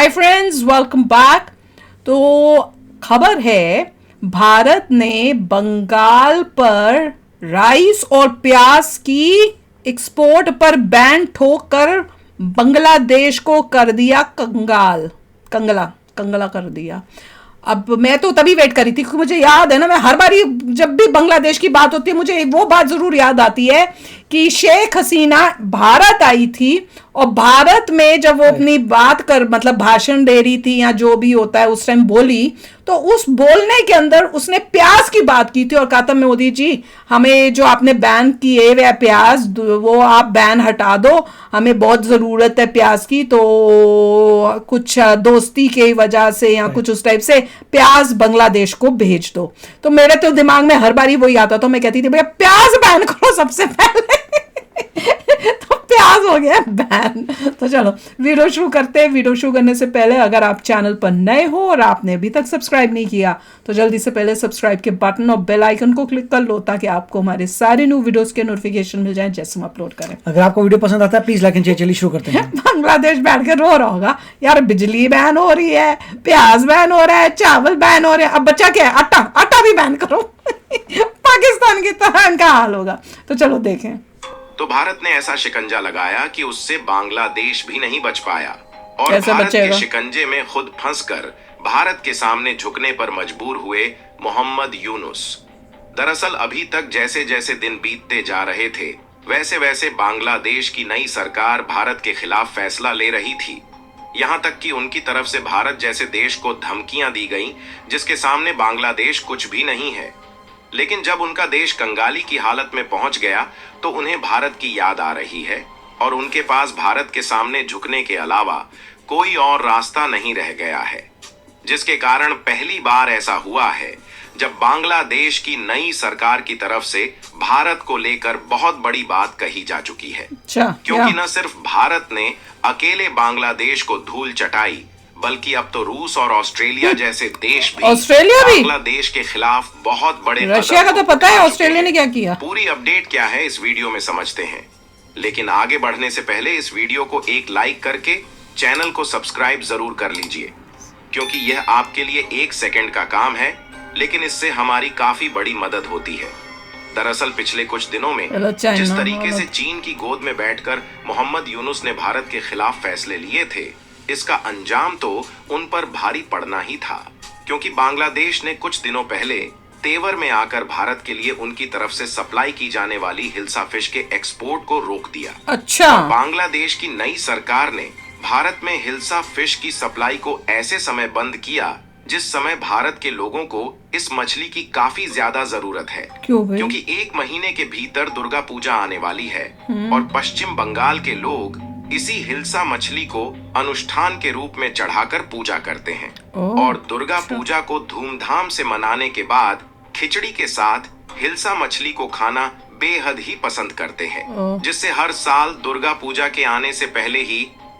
Hi friends, welcome back. तो खबर है, भारत ने बंगाल पर राइस और प्याज की एक्सपोर्ट पर बैन ठोक कर बांग्लादेश को कर दिया कंगाल, कंगला कंगला कर दिया। अब मैं तो तभी वेट करी थी क्योंकि मुझे याद है ना, मैं हर बारी जब भी बांग्लादेश की बात होती है मुझे वो बात जरूर याद आती है कि शेख हसीना भारत आई थी और भारत में जब वो अपनी बात कर मतलब भाषण दे रही थी या जो भी होता है उस टाइम बोली, तो उस बोलने के अंदर उसने प्याज की बात की थी और कहा था मोदी जी हमें जो आपने बैन किए वे प्याज वो आप बैन हटा दो, हमें बहुत ज़रूरत है प्याज की, तो कुछ दोस्ती की वजह से या कुछ उस टाइप से प्याज बांग्लादेश को भेज दो। तो मेरे तो दिमाग में हर बारी वही आता था, मैं कहती थी भैया प्याज बैन करो सबसे पहले तो प्याज हो गया बैन। तो चलो वीडियो शुरू करते हैं। वीडियो शुरू करने से पहले अगर आप चैनल पर नए हो और आपने अभी तक सब्सक्राइब नहीं किया तो जल्दी से पहले सब्सक्राइब के बटन और बेल आइकन को क्लिक कर लो ताकि आपको हमारे सारे न्यू वीडियोस के नोटिफिकेशन मिल जाएं जैसे हम अपलोड करें। अगर आपको वीडियो पसंद आता है प्लीज लाइक एंड शेयर। चलिए शुरू करते हैं। बांग्लादेश बैठ के रो रहा होगा यार, बिजली बैन हो रही है, प्याज बैन हो रहा है, चावल बैन हो रहे हैं, अब बचा क्या है, आटा, आटा भी बैन करो पाकिस्तान की तरह इनका हाल होगा। तो चलो देखें। तो भारत ने ऐसा शिकंजा लगाया कि उससे बांग्लादेश भी नहीं बच पाया और कैसे भारत बचेगा? के शिकंजे में खुद फंसकर भारत के सामने झुकने पर मजबूर हुए मोहम्मद यूनुस। दरअसल अभी तक जैसे जैसे दिन बीतते जा रहे थे वैसे वैसे बांग्लादेश की नई सरकार भारत के खिलाफ फैसला ले रही थी। यहाँ तक कि उनकी तरफ से भारत जैसे देश को धमकियां दी गईं जिसके सामने बांग्लादेश कुछ भी नहीं है। लेकिन जब उनका देश कंगाली की हालत में पहुंच गया तो उन्हें भारत की याद आ रही है और उनके पास भारत के सामने झुकने के अलावा कोई और रास्ता नहीं रह गया है, जिसके कारण पहली बार ऐसा हुआ है जब बांग्लादेश की नई सरकार की तरफ से भारत को लेकर बहुत बड़ी बात कही जा चुकी है। क्योंकि न सिर्फ भारत ने अकेले बांग्लादेश को धूल चटाई बल्कि अब तो रूस और ऑस्ट्रेलिया जैसे देश भी बांग्लादेश के खिलाफ बहुत बड़े रशिया का तो पता है ऑस्ट्रेलिया ने क्या किया। पूरी अपडेट क्या है इस वीडियो में समझते हैं, लेकिन आगे बढ़ने से पहले इस वीडियो को एक लाइक करके चैनल को सब्सक्राइब जरूर कर लीजिए क्योंकि यह आपके लिए 1 सेकंड का काम है लेकिन इससे हमारी काफी बड़ी मदद होती है। दरअसल पिछले कुछ दिनों में जिस तरीके से चीन की गोद में बैठकर मोहम्मद यूनुस ने भारत के खिलाफ फैसले लिए थे इसका अंजाम तो उन पर भारी पड़ना ही था, क्योंकि बांग्लादेश ने कुछ दिनों पहले तेवर में आकर भारत के लिए उनकी तरफ से सप्लाई की जाने वाली हिल्सा फिश के एक्सपोर्ट को रोक दिया। अच्छा। बांग्लादेश की नई सरकार ने भारत में हिल्सा फिश की सप्लाई को ऐसे समय बंद किया जिस समय भारत के लोगों को इस मछली की काफी ज्यादा जरूरत है। क्योंकि 1 महीने के भीतर दुर्गा पूजा आने वाली है और पश्चिम बंगाल के लोग इसी हिल्सा मछली को अनुष्ठान के रूप में चढ़ाकर पूजा करते हैं और दुर्गा पूजा को धूमधाम से मनाने के बाद खिचड़ी के साथ हिल्सा मछली को खाना बेहद ही पसंद करते हैं, जिससे हर साल दुर्गा पूजा के आने से पहले ही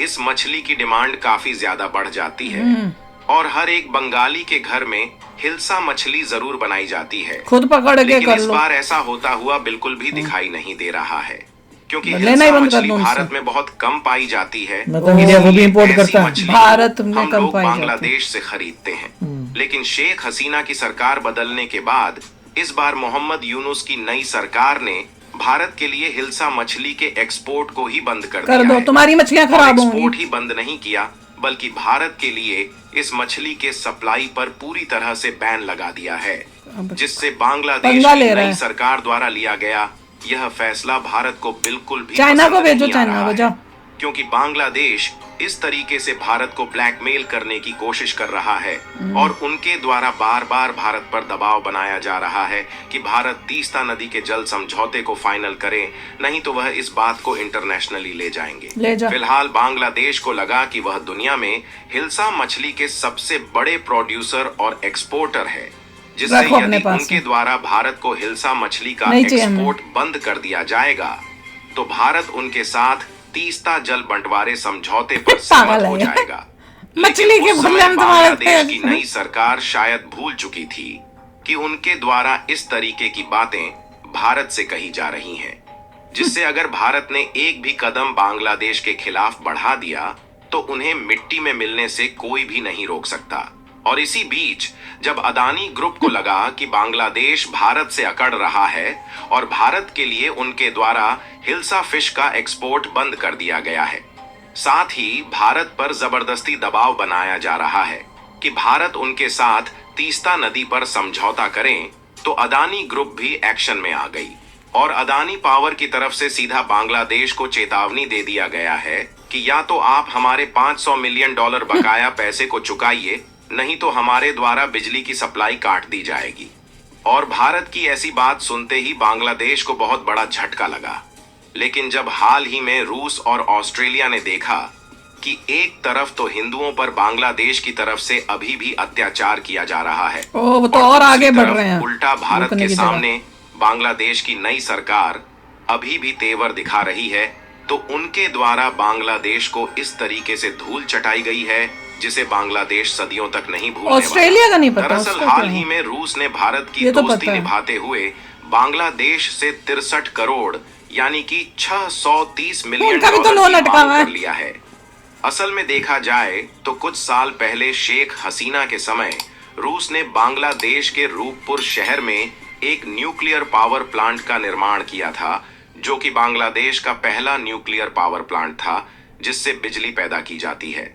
इस मछली की डिमांड काफी ज्यादा बढ़ जाती है और हर एक बंगाली के घर में हिल्सा मछली जरूर बनाई जाती है। खुद पकड़ के कर लो। इस बार ऐसा होता हुआ बिल्कुल भी दिखाई नहीं दे रहा है क्योंकि हिल्सा मछली भारत में बहुत कम पाई जाती है। वो भी इंपोर्ट करता है। भारत में हम कम लोग पाई बांग्लादेश से खरीदते हैं। लेकिन शेख हसीना की सरकार बदलने के बाद इस बार मोहम्मद यूनुस की नई सरकार ने भारत के लिए हिल्सा मछली के एक्सपोर्ट को ही बंद कर दिया है। तुम्हारी मछलियां खराब होंगी। एक्सपोर्ट ही बंद नहीं किया बल्कि भारत के लिए इस मछली के सप्लाई पर पूरी तरह से बैन लगा दिया है, जिससे बांग्लादेश की नई सरकार द्वारा लिया गया यह फैसला भारत को बिल्कुल भी चाइना को भेजो, नहीं चाइना को जाओ, क्योंकि बांग्लादेश इस तरीके से भारत को ब्लैकमेल करने की कोशिश कर रहा है और उनके द्वारा बार बार भारत पर दबाव बनाया जा रहा है कि भारत तीस्ता नदी के जल समझौते को फाइनल करे, नहीं तो वह इस बात को इंटरनेशनली ले जाएंगे। फिलहाल बांग्लादेश को लगा कि वह दुनिया में हिल्सा मछली के सबसे बड़े प्रोड्यूसर और एक्सपोर्टर है, जिससे यदि उनके द्वारा भारत को हिल्सा मछली का एक्सपोर्ट बंद कर दिया जाएगा तो भारत उनके साथ तीस्ता जल बंटवारे समझौते पर सहमत हो जाएगा। मछली के बांग्लादेश की नई सरकार शायद भूल चुकी थी कि उनके द्वारा इस तरीके की बातें भारत से कही जा रही हैं, जिससे अगर भारत ने एक भी कदम बांग्लादेश के खिलाफ बढ़ा दिया तो उन्हें मिट्टी में मिलने से कोई भी नहीं रोक सकता। और इसी बीच जब अदानी ग्रुप को लगा कि बांग्लादेश भारत से अकड़ रहा है और भारत के लिए उनके द्वारा हिल्सा फिश का एक्सपोर्ट बंद कर दिया गया है, साथ ही भारत पर जबरदस्ती दबाव बनाया जा रहा है कि भारत उनके साथ तीस्ता नदी पर समझौता करें, तो अदानी ग्रुप भी एक्शन में आ गई और अदानी पावर की तरफ से सीधा बांग्लादेश को चेतावनी दे दिया गया है कि या तो आप हमारे $500 मिलियन बकाया पैसे को चुकाइए, नहीं तो हमारे द्वारा बिजली की सप्लाई काट दी जाएगी। और भारत की ऐसी बात सुनते ही बांग्लादेश को बहुत बड़ा झटका लगा। लेकिन जब हाल ही में रूस और ऑस्ट्रेलिया ने देखा कि एक तरफ तो हिंदुओं पर बांग्लादेश की तरफ से अभी भी अत्याचार किया जा रहा है, वो तो और आगे बढ़ रहे हैं, उल्टा भारत के सामने बांग्लादेश की नई सरकार अभी भी तेवर दिखा रही है, तो उनके द्वारा बांग्लादेश को इस तरीके से धूल चटाई गई है जिसे बांग्लादेश सदियों तक नहीं भूलने वाला। ऑस्ट्रेलिया का नहीं पता। दरअसल हाल ही में रूस ने भारत की दोस्ती निभाते हुए बांग्लादेश से 63 करोड़ यानी कि $630 मिलियन की मांग कर लिया है। असल में देखा जाए तो कुछ साल पहले शेख हसीना के समय रूस ने बांग्लादेश के रूपपुर शहर में एक न्यूक्लियर पावर प्लांट का निर्माण किया था, जो कि बांग्लादेश का पहला न्यूक्लियर पावर प्लांट था जिससे बिजली पैदा की जाती है।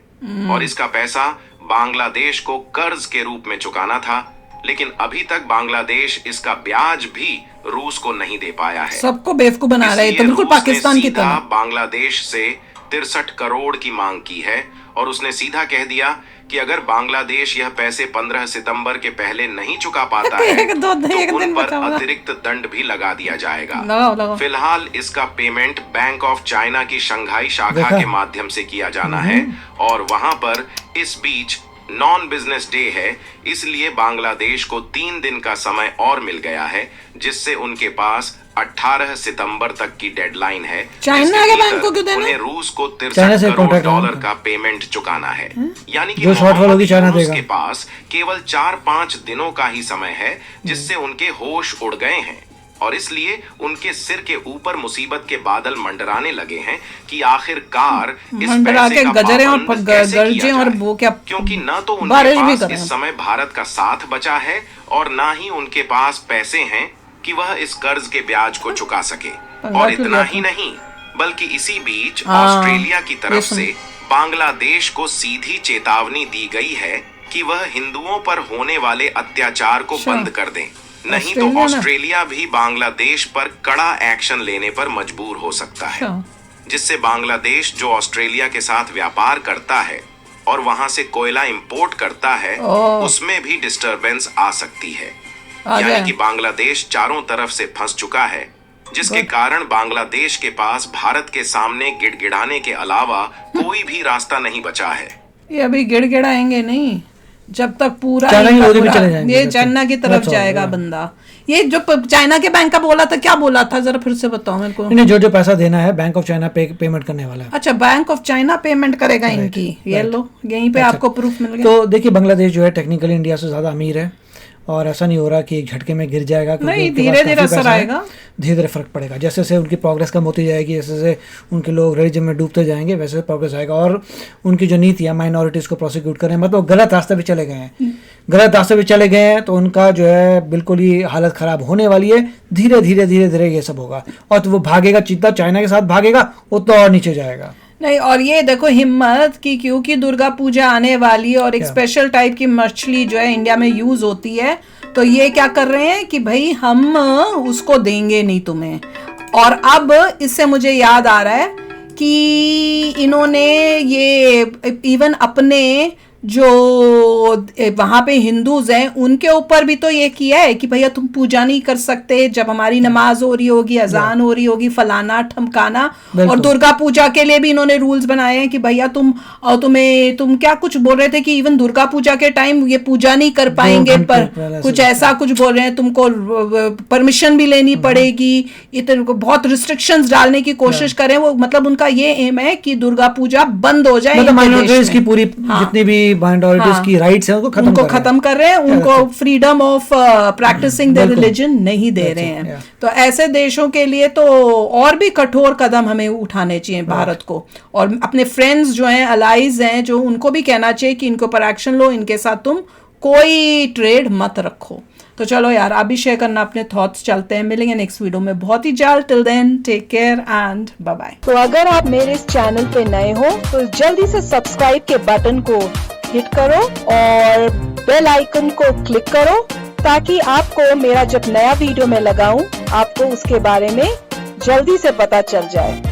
और इसका पैसा बांग्लादेश को कर्ज के रूप में चुकाना था, लेकिन अभी तक बांग्लादेश इसका ब्याज भी रूस को नहीं दे पाया है। सबको बेवकूफ बना रहे हैं, तो बिल्कुल पाकिस्तान की तरह। बांग्लादेश से 63 करोड़ की मांग की है और उसने सीधा कह दिया कि अगर बांग्लादेश यह पैसे 15 सितंबर के पहले नहीं चुका पाता है तो उन पर अतिरिक्त दंड भी लगा दिया जाएगा। फिलहाल इसका पेमेंट बैंक ऑफ चाइना की शंघाई शाखा के माध्यम से किया जाना है और वहां पर इस बीच नॉन बिजनेस डे है, इसलिए बांग्लादेश को 3 दिन का समय और मिल गया है, जिससे उनके पास 18 सितंबर तक की डेडलाइन है। चाइना के बैंक को क्यों देना? उन्हें रूस को $63 करोड़ का पेमेंट चुकाना है, यानी कि रूस के पास केवल 4-5 दिनों का ही समय है जिससे उनके होश उड़ गए हैं और इसलिए उनके सिर के ऊपर मुसीबत के बादल मंडराने लगे हैं कि आखिरकार इस पैसे का पाबंद कैसे किया जाए, क्योंकि न तो उनके पास इस समय भारत का साथ बचा है और ना ही उनके पास पैसे हैं कि वह इस कर्ज के ब्याज को चुका सके। और इतना ही नहीं, बल्कि इसी बीच ऑस्ट्रेलिया की तरफ से बांग्लादेश को सीधी चेतावनी दी गई है कि वह हिंदुओं पर होने वाले अत्याचार को बंद कर दें, नहीं तो ऑस्ट्रेलिया भी बांग्लादेश पर कड़ा एक्शन लेने पर मजबूर हो सकता है, जिससे बांग्लादेश जो ऑस्ट्रेलिया के साथ व्यापार करता है और वहां से कोयला इंपोर्ट करता है, उसमें भी डिस्टरबेंस आ सकती है। यानी कि बांग्लादेश चारों तरफ से फंस चुका है, जिसके कारण बांग्लादेश के पास भारत के सामने गिड़गिड़ाने के अलावा कोई भी रास्ता नहीं बचा है। ये अभी गिड़गिड़ाएंगे नहीं जब तक पूरा ये चाइना की तरफ जाएगा बंदा। ये जो चाइना के बैंक का बोला था, क्या बोला था जरा फिर से बताओ मेरे को। नहीं, जो पैसा देना है बैंक ऑफ चाइना पेमेंट करने वाला है। अच्छा, बैंक ऑफ चाइना पेमेंट करेगा इनकी। ये लो, यहीं पे आपको प्रूफ मिल गया। तो देखिए, बांग्लादेश जो है टेक्निकली इंडिया से ज्यादा अमीर है और ऐसा नहीं हो रहा कि एक झटके में गिर जाएगा। नहीं, धीरे धीरे असर आएगा, धीरे धीरे फर्क पड़ेगा। जैसे जैसे उनकी प्रोग्रेस कम होती जाएगी, जैसे जैसे उनके लोग रिलीजन में डूबते जाएंगे, वैसे प्रोग्रेस आएगा। और उनकी जो नीति है माइनॉरिटीज को प्रोसिक्यूट करें, मतलब गलत रास्ते पे चले गए हैं, गलत रास्ते पे चले गए हैं, तो उनका जो है बिल्कुल ही हालत खराब होने वाली है। धीरे धीरे धीरे धीरे ये सब होगा और तो वो भागेगा, जितना चाइना के साथ भागेगा उतना और नीचे जाएगा। नहीं, और ये देखो हिम्मत की, क्योंकि दुर्गा पूजा आने वाली और एक स्पेशल टाइप की मछली जो है इंडिया में यूज होती है, तो ये क्या कर रहे हैं कि भाई हम उसको देंगे नहीं तुम्हें। और अब इससे मुझे याद आ रहा है कि इन्होंने ये इवन अपने जो वहां पे हिंदूज हैं उनके ऊपर भी तो ये किया है कि भैया तुम पूजा नहीं कर सकते जब हमारी नमाज हो रही होगी, अजान हो रही होगी, फलाना ठमकाना। और दुर्गा पूजा के लिए भी इन्होंने रूल्स बनाए हैं कि भैया तुम क्या कुछ बोल रहे थे कि इवन दुर्गा पूजा के टाइम ये पूजा नहीं कर पाएंगे, पर कुछ ऐसा कुछ बोल रहे हैं, तुमको परमिशन भी लेनी पड़ेगी। इतने बहुत रिस्ट्रिक्शंस डालने की कोशिश करें वो, मतलब उनका ये एम है कि दुर्गा पूजा बंद हो जाए। मतलब माइनॉरिटीज की पूरी जितनी भी माइनॉरिटीज की राइट्स हैं उनको खत्म कर रहे हैं, उनको freedom of practising their religion नहीं दे रहे हैं। तो ऐसे देशों के लिए तो और भी कठोर कदम हमें उठाने चाहिए भारत को, और अपने फ्रेंड्स जो हैं, अलाइज हैं, जो उनको भी कहना चाहिए कि इनके ऊपर एक्शन लो, इनके साथ तुम कोई ट्रेड मत रखो। तो चलो यार, आप भी शेयर करना अपने थॉट्स। चलते हैं, मिलेंगे नेक्स्ट वीडियो में बहुत ही जल्द। Till then take care and bye bye. तो अगर आप मेरे इस चैनल पे नए हो तो जल्दी से सब्सक्राइब के बटन को हिट करो और बेल आइकन को क्लिक करो, ताकि आपको मेरा जब नया वीडियो मैं लगाऊं आपको उसके बारे में जल्दी से पता चल जाए।